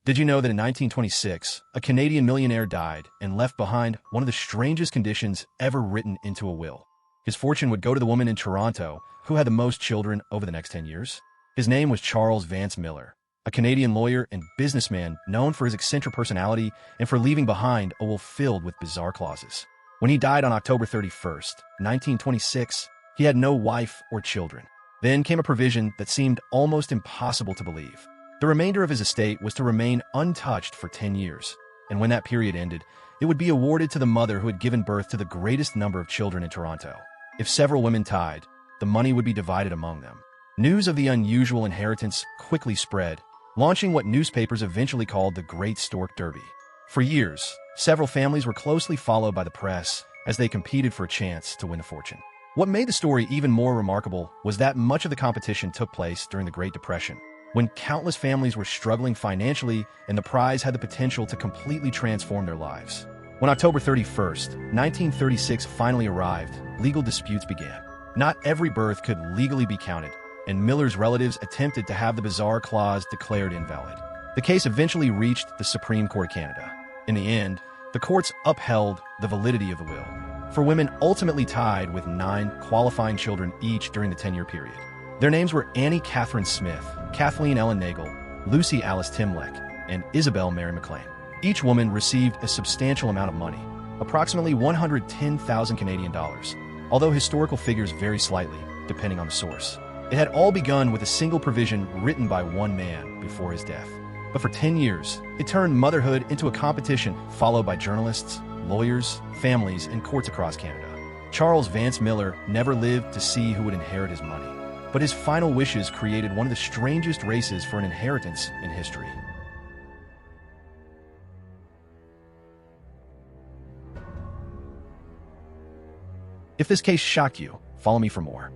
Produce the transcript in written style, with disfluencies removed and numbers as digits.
Did you know that in 1926, a Canadian millionaire died and left behind one of the strangest conditions ever written into a will? His fortune would go to the woman in Toronto who had the most children over the next 10 years. His name was Charles Vance Millar, a Canadian lawyer and businessman known for his eccentric personality and for leaving behind a will filled with bizarre clauses. When he died on October 31st, 1926, he had no wife or children. Then came a provision that seemed almost impossible to believe. The remainder of his estate was to remain untouched for 10 years, and when that period ended, it would be awarded to the mother who had given birth to the greatest number of children in Toronto. If several women tied, the money would be divided among them. News of the unusual inheritance quickly spread, launching what newspapers eventually called the Great Stork Derby. For years, several families were closely followed by the press as they competed for a chance to win a fortune. What made the story even more remarkable was that much of the competition took place during the Great Depression, when countless families were struggling financially and the prize had the potential to completely transform their lives. When October 31st, 1936 finally arrived, legal disputes began. Not every birth could legally be counted, and Millar's relatives attempted to have the bizarre clause declared invalid. The case eventually reached the Supreme Court of Canada. In the end, the courts upheld the validity of the will, for women ultimately tied with 9 qualifying children each during the 10-year period. Their names were Annie Catherine Smith, Kathleen Ellen Nagel, Lucy Alice Timleck, and Isabel Mary McLean. Each woman received a substantial amount of money, approximately 110,000 Canadian dollars, although historical figures vary slightly, depending on the source. It had all begun with a single provision written by one man before his death. But for 10 years, it turned motherhood into a competition followed by journalists, lawyers, families, and courts across Canada. Charles Vance Millar never lived to see who would inherit his money, but his final wishes created one of the strangest races for an inheritance in history. If this case shocked you, follow me for more.